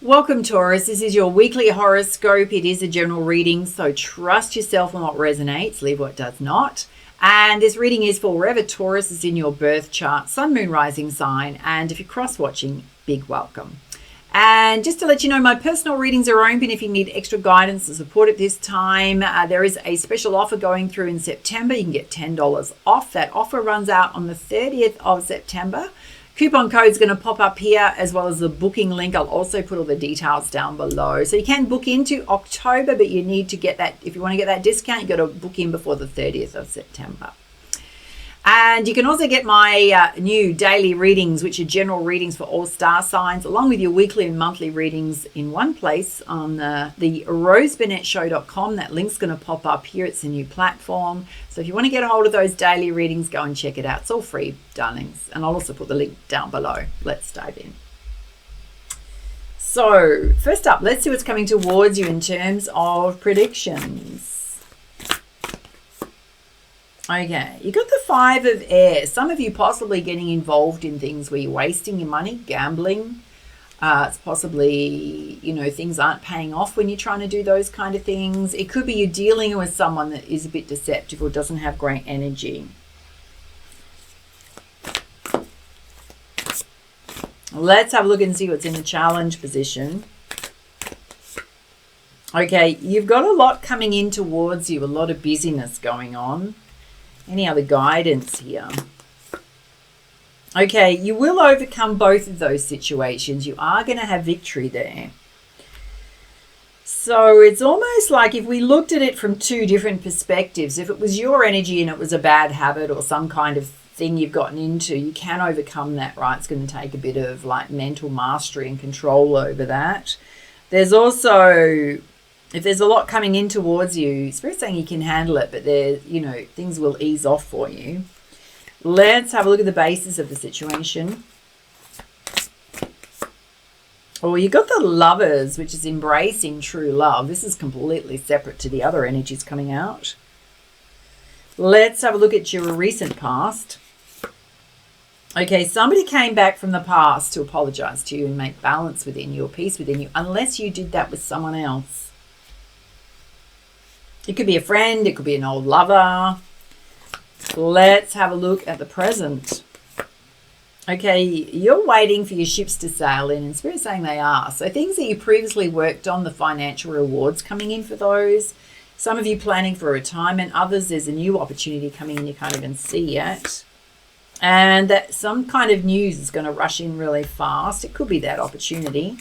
Welcome, Taurus. This is your weekly horoscope. It is a general reading, so trust yourself on what resonates, leave what does not. And this reading is for wherever Taurus is in your birth chart, sun, moon, rising sign. And if you're cross-watching, big welcome. And just to let you know, my personal readings are open if you need extra guidance and support at this time. There is a special offer going through in September. You can get $10 off. That offer runs out on the 30th of September. Coupon code is going to pop up here, as well as the booking link. I'll also put all the details down below. So you can book into October, but you need to get that, if you want to get that discount, you've got to book in before the 30th of September. And you can also get my new daily readings, which are general readings for all star signs, along with your weekly and monthly readings in one place on the roseburnettShow.com. That link's going to pop up here. It's a new platform. So if you want to get a hold of those daily readings, go and check it out. It's all free, darlings. And I'll also put the link down below. Let's dive in. So first up, let's see what's coming towards you in terms of predictions. Okay, you got the 5 of air. Some of you possibly getting involved in things where you're wasting your money, gambling. It's possibly, things aren't paying off when you're trying to do those kind of things. It could be you're dealing with someone that is a bit deceptive or doesn't have great energy. Let's have a look and see what's in the challenge position. Okay, you've got a lot coming in towards you, a lot of busyness going on. Any other guidance here? Okay, you will overcome both of those situations. You are going to have victory there. So it's almost like if we looked at it from 2 different perspectives, if it was your energy and it was a bad habit or some kind of thing you've gotten into, you can overcome that, right? It's going to take a bit of like mental mastery and control over that. There's also, if there's a lot coming in towards you, Spirit's saying you can handle it, but there, things will ease off for you. Let's have a look at the basis of the situation. Oh, you got the Lovers, which is embracing true love. This is completely separate to the other energies coming out. Let's have a look at your recent past. Okay, somebody came back from the past to apologize to you and make balance within you or peace within you, unless you did that with someone else. It could be a friend, it could be an old lover. Let's have a look at the present. Okay, you're waiting for your ships to sail in, and Spirit's saying they are. So things that you previously worked on, the financial rewards coming in for those. Some of you planning for retirement, others there's a new opportunity coming in you can't even see yet. And that some kind of news is going to rush in really fast. It could be that opportunity.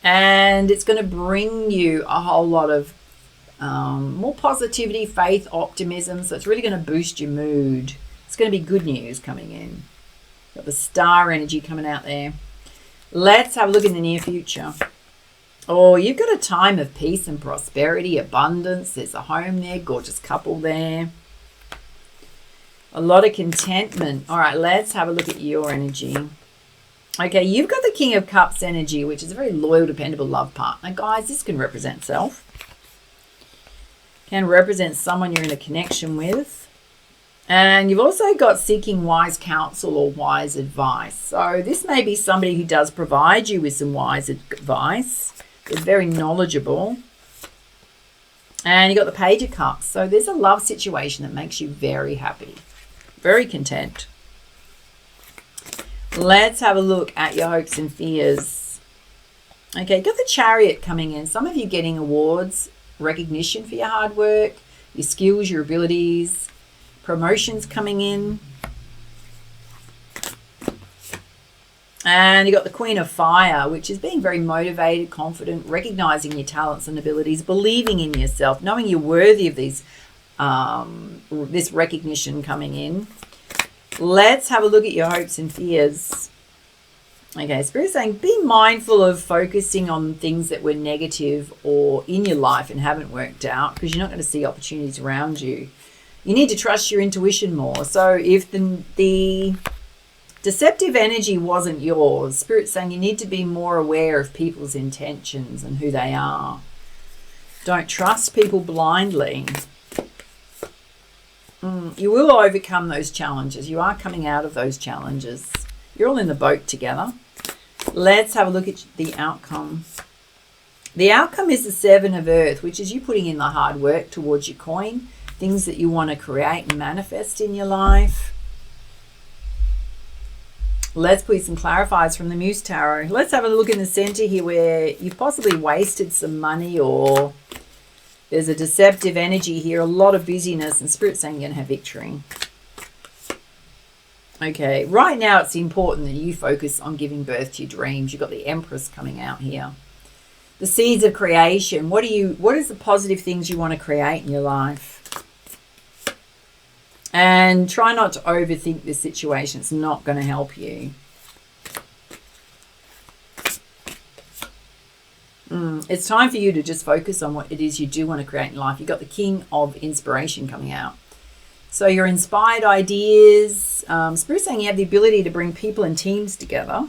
And it's going to bring you a whole lot of more positivity, faith, optimism. So it's really going to boost your mood. It's going to be good news coming in. Got the star energy coming out there. Let's have a look in the near future. Oh, you've got a time of peace and prosperity, abundance. There's a home there, gorgeous couple there. A lot of contentment. All right, let's have a look at your energy. Okay, you've got the King of Cups energy, which is a very loyal, dependable love partner. Guys, this can represent self. Can represent someone you're in a connection with. And you've also got seeking wise counsel or wise advice. So this may be somebody who does provide you with some wise advice. They're very knowledgeable. And you've got the Page of Cups. So there's a love situation that makes you very happy. Very content. Let's have a look at your hopes and fears. Okay, got the Chariot coming in. Some of you getting awards, recognition for your hard work, your skills, your abilities, promotions coming in. And you got the Queen of Fire, which is being very motivated, confident, recognizing your talents and abilities, believing in yourself, knowing you're worthy of these, this recognition coming in. Let's have a look at your hopes and fears. Okay, Spirit's saying be mindful of focusing on things that were negative or in your life and haven't worked out, because you're not going to see opportunities around you. You need to trust your intuition more. So if the deceptive energy wasn't yours, Spirit's saying you need to be more aware of people's intentions and who they are. Don't trust people blindly. You will overcome those challenges. You are coming out of those challenges. You're all in the boat together. Let's have a look at the outcome. The outcome is the Seven of Earth, which is you putting in the hard work towards your coin, things that you want to create and manifest in your life. Let's put some clarifiers from the Muse Tarot. Let's have a look in the center here where you've possibly wasted some money, or there's a deceptive energy here, a lot of busyness, and Spirit's saying you're going to have victory. Okay, right now it's important that you focus on giving birth to your dreams. You've got the Empress coming out here. The seeds of creation. What is the positive things you want to create in your life? And try not to overthink this situation. It's not going to help you. It's time for you to just focus on what it is you do want to create in life. You've got the King of Inspiration coming out. So your inspired ideas. Spirit's saying you have the ability to bring people and teams together.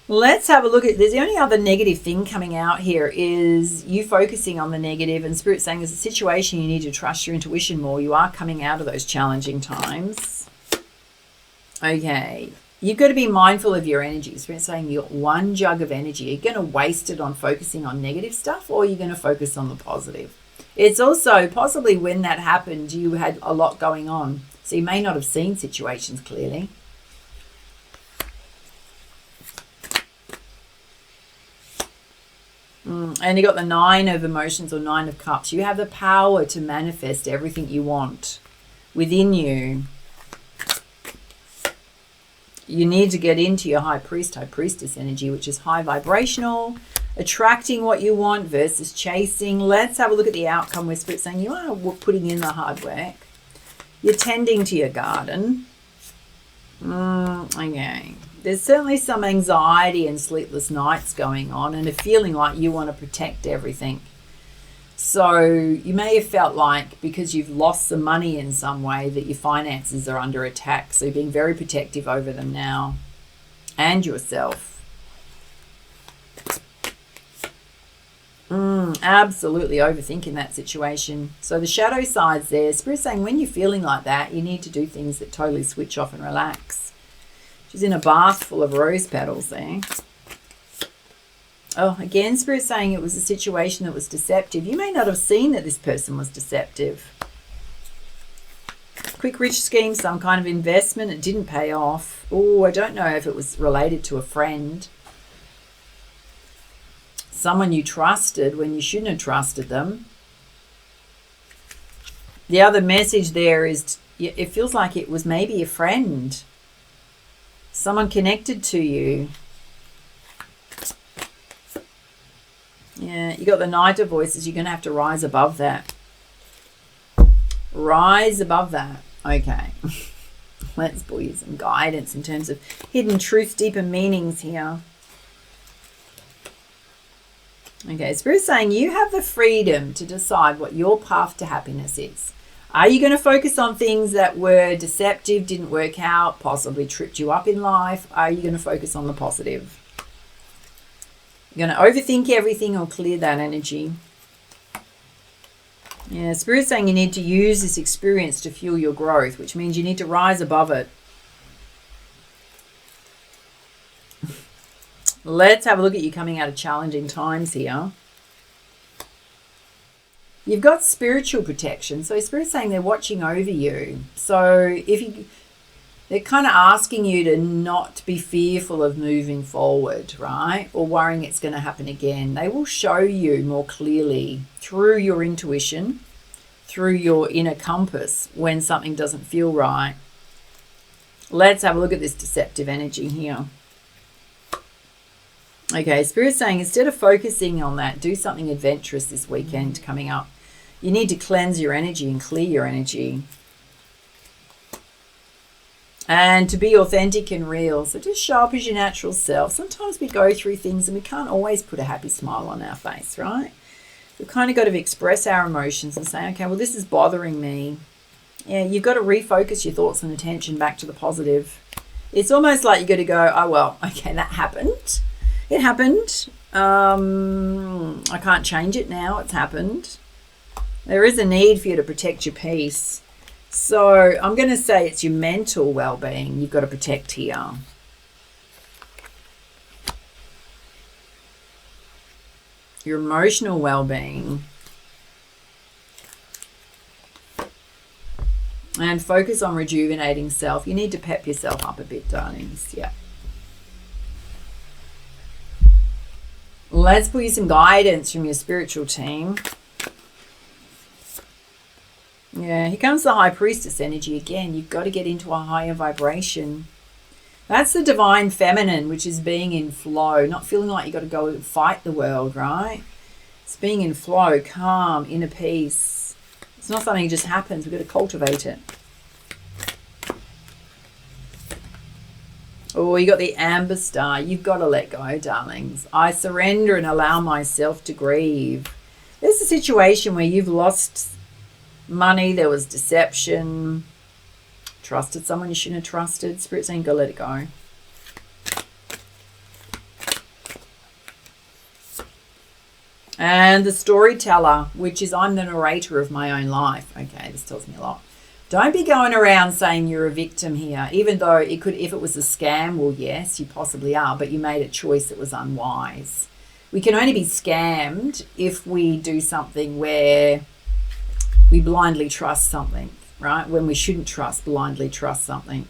Let's have a look at, there's the only other negative thing coming out here is you focusing on the negative, and Spirit saying there's a situation you need to trust your intuition more. You are coming out of those challenging times. Okay, you've got to be mindful of your energy. Spirit saying you've got one jug of energy. You're going to waste it on focusing on negative stuff, or you're going to focus on the positive. It's also possibly when that happened, you had a lot going on. So you may not have seen situations clearly. And you got the Nine of Emotions, or Nine of Cups. You have the power to manifest everything you want within you. You need to get into your High Priest, High Priestess energy, which is high vibrational, attracting what you want versus chasing. Let's have a look at the outcome where Spirit's saying you are putting in the hard work. You're tending to your garden. Okay. There's certainly some anxiety and sleepless nights going on, and a feeling like you want to protect everything. So you may have felt like because you've lost some money in some way that your finances are under attack. So you're being very protective over them now, and yourself. Absolutely overthinking that situation. So the shadow side's there. Spirit's saying when you're feeling like that, you need to do things that totally switch off and relax. She's in a bath full of rose petals there. Oh, again, Spirit's saying it was a situation that was deceptive. You may not have seen that this person was deceptive. Quick rich scheme, some kind of investment. It didn't pay off. Oh, I don't know if it was related to a friend. Someone you trusted when you shouldn't have trusted them. The other message there is it feels like it was maybe a friend. Someone connected to you. Yeah, you got the Knight of Voices. You're going to have to rise above that. Rise above that. Okay. Let's pull you some guidance in terms of hidden truths, deeper meanings here. Okay, Spirit's saying you have the freedom to decide what your path to happiness is. Are you going to focus on things that were deceptive, didn't work out, possibly tripped you up in life? Are you going to focus on the positive? You're going to overthink everything or clear that energy? Yeah, Spirit's saying you need to use this experience to fuel your growth, which means you need to rise above it. Let's have a look at you coming out of challenging times here. You've got spiritual protection. So Spirit's saying they're watching over you. So they're kind of asking you to not be fearful of moving forward, right? Or worrying it's going to happen again. They will show you more clearly through your intuition, through your inner compass when something doesn't feel right. Let's have a look at this deceptive energy here. Okay, Spirit's saying instead of focusing on that, do something adventurous this weekend coming up. You need to cleanse your energy and clear your energy. And to be authentic and real. So just show up as your natural self. Sometimes we go through things and we can't always put a happy smile on our face, right? We've kind of got to express our emotions and say, okay, well, this is bothering me. Yeah, you've got to refocus your thoughts and attention back to the positive. It's almost like you've got to go, oh, well, okay, that happened. It happened. I can't change it now. It's happened. There is a need for you to protect your peace. So I'm going to say it's your mental well-being you've got to protect here. Your emotional well-being. And focus on rejuvenating self. You need to pep yourself up a bit, darlings. Yeah. Let's pull you some guidance from your spiritual team. Yeah, here comes the High Priestess energy again. You've got to get into a higher vibration. That's the divine feminine, which is being in flow, not feeling like you've got to go and fight the world, right? It's being in flow, calm, inner peace. It's not something that just happens. We've got to cultivate it. Oh, you got the Amber Star. You've got to let go, darlings. I surrender and allow myself to grieve. There's a situation where you've lost money, there was deception, trusted someone you shouldn't have trusted. Spirit's saying, go let it go. And the storyteller, which is I'm the narrator of my own life. Okay, this tells me a lot. Don't be going around saying you're a victim here, even though it could, if it was a scam, well, yes, you possibly are, but you made a choice that was unwise. We can only be scammed if we do something where we blindly trust something, right? When we shouldn't blindly trust something.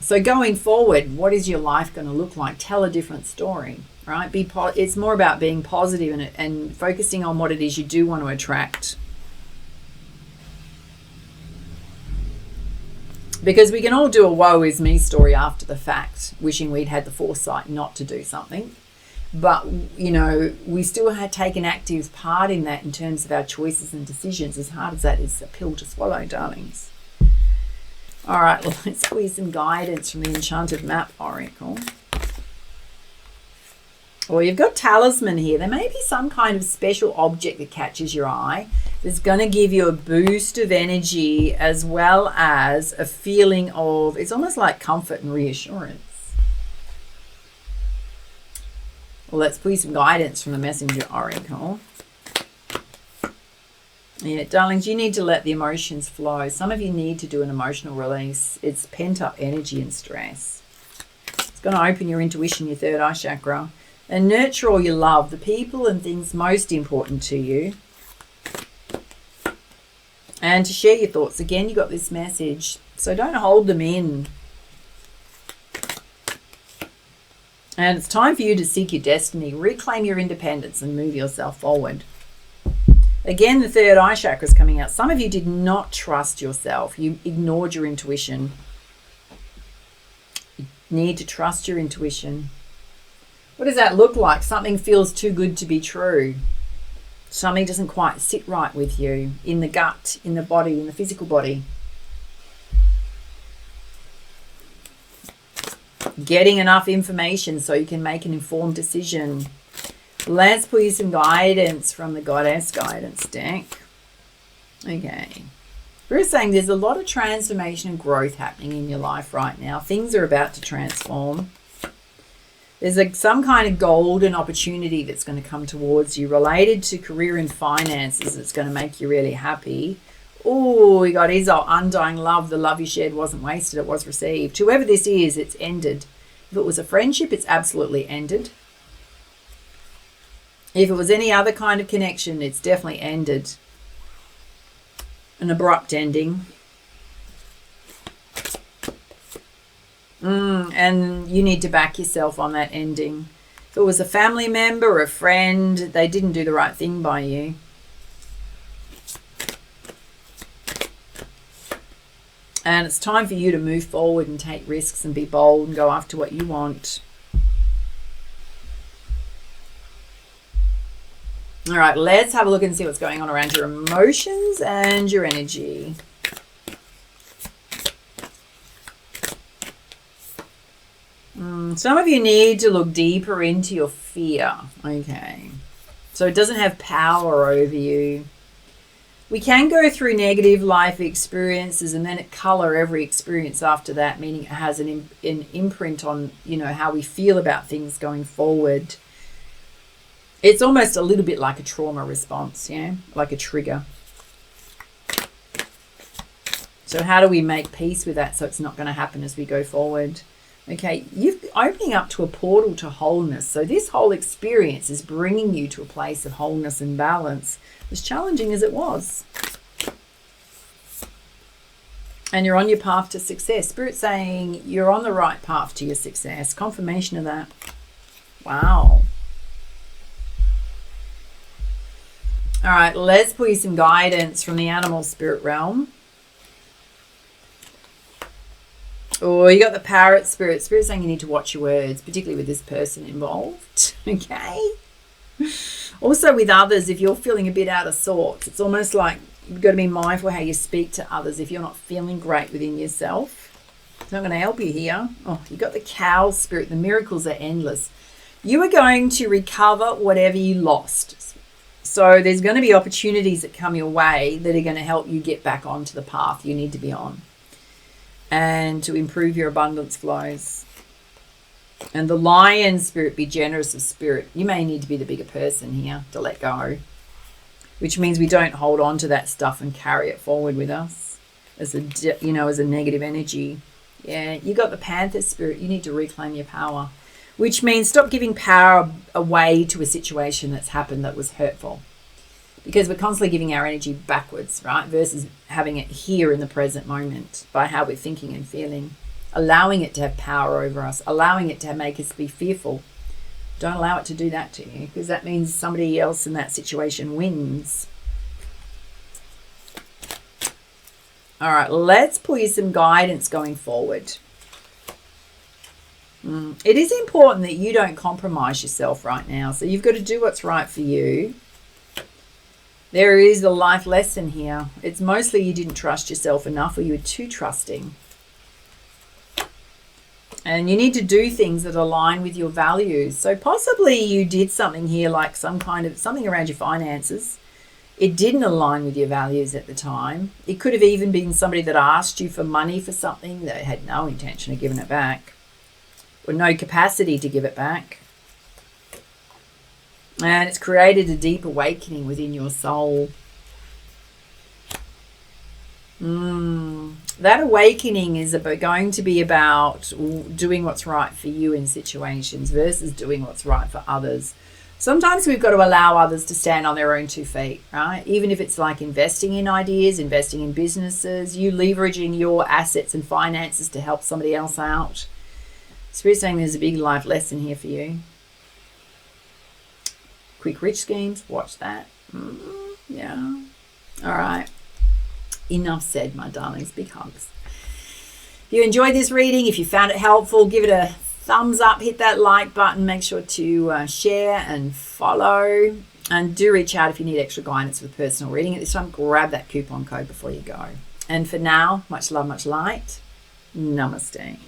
So going forward, what is your life going to look like? Tell a different story, right? It's more about being positive and focusing on what it is you do want to attract. Because we can all do a woe is me story after the fact, wishing we'd had the foresight not to do something. But, you know, we still had taken active part in that in terms of our choices and decisions, as hard as that is a pill to swallow, darlings. All right, let's squeeze some guidance from the Enchanted Map Oracle. Well, you've got talisman here. There may be some kind of special object that catches your eye that's going to give you a boost of energy as well as a feeling of, it's almost like comfort and reassurance. Well, let's please some guidance from the Messenger Oracle. Yeah, darlings, you need to let the emotions flow. Some of you need to do an emotional release. It's pent-up energy and stress. It's going to open your intuition, your third eye chakra, and nurture all your love, the people and things most important to you. And to share your thoughts. Again, you got this message, so don't hold them in. And it's time for you to seek your destiny, reclaim your independence and move yourself forward. Again, the third eye chakra is coming out. Some of you did not trust yourself. You ignored your intuition. You need to trust your intuition. What does that look like? Something feels too good to be true. Something doesn't quite sit right with you in the gut, in the body, in the physical body. Getting enough information so you can make an informed decision. Let's pull you some guidance from the Goddess Guidance deck. Okay. We're saying there's a lot of transformation and growth happening in your life right now. Things are about to transform. There's some kind of golden opportunity that's going to come towards you related to career and finances that's going to make you really happy. Oh, we got Izzo, undying love. The love you shared wasn't wasted, it was received. Whoever this is, it's ended. If it was a friendship, it's absolutely ended. If it was any other kind of connection, it's definitely ended. An abrupt ending. And you need to back yourself on that ending. If it was a family member or a friend, they didn't do the right thing by you. And it's time for you to move forward and take risks and be bold and go after what you want. All right, let's have a look and see what's going on around your emotions and your energy. Some of you need to look deeper into your fear. Okay. So it doesn't have power over you. We can go through negative life experiences and then it color every experience after that, meaning it has an imprint on, you know, how we feel about things going forward. It's almost a little bit like a trauma response, yeah, like a trigger. So how do we make peace with that so it's not going to happen as we go forward? Okay, you're opening up to a portal to wholeness. So this whole experience is bringing you to a place of wholeness and balance, as challenging as it was. And you're on your path to success. Spirit's saying you're on the right path to your success. Confirmation of that. Wow. All right, let's pull you some guidance from the animal spirit realm. Oh, you got the parrot spirit. Spirit saying you need to watch your words, particularly with this person involved. Okay. Also with others, if you're feeling a bit out of sorts, it's almost like you've got to be mindful how you speak to others if you're not feeling great within yourself. It's not going to help you here. Oh, you got the cow spirit. The miracles are endless. You are going to recover whatever you lost. So there's going to be opportunities that come your way that are going to help you get back onto the path you need to be on, and to improve your abundance flows. And the lion spirit, be generous of spirit. You may need to be the bigger person here to let go, which means we don't hold on to that stuff and carry it forward with us as a, as a negative energy. Yeah, you got the panther spirit. You need to reclaim your power, which means stop giving power away to a situation that's happened that was hurtful. Because we're constantly giving our energy backwards, right? Versus having it here in the present moment by how we're thinking and feeling. Allowing it to have power over us. Allowing it to make us be fearful. Don't allow it to do that to you, because that means somebody else in that situation wins. All right, let's pull you some guidance going forward. It is important that you don't compromise yourself right now. So you've got to do what's right for you. There is a life lesson here. It's mostly you didn't trust yourself enough, or you were too trusting. And you need to do things that align with your values. So possibly you did something here, like something around your finances. It didn't align with your values at the time. It could have even been somebody that asked you for money for something that had no intention of giving it back, or no capacity to give it back. And it's created a deep awakening within your soul. That awakening is going to be about doing what's right for you in situations versus doing what's right for others. Sometimes we've got to allow others to stand on their own 2 feet, right? Even if it's like investing in ideas, investing in businesses, you leveraging your assets and finances to help somebody else out. Spirit's saying there's a big life lesson here for you. Quick rich schemes, watch that. Yeah. All right. Enough said, my darlings. Big hugs. If you enjoyed this reading, if you found it helpful, give it a thumbs up, hit that like button, make sure to share and follow. And do reach out if you need extra guidance with personal reading. At this time, grab that coupon code before you go. And for now, much love, much light. Namaste.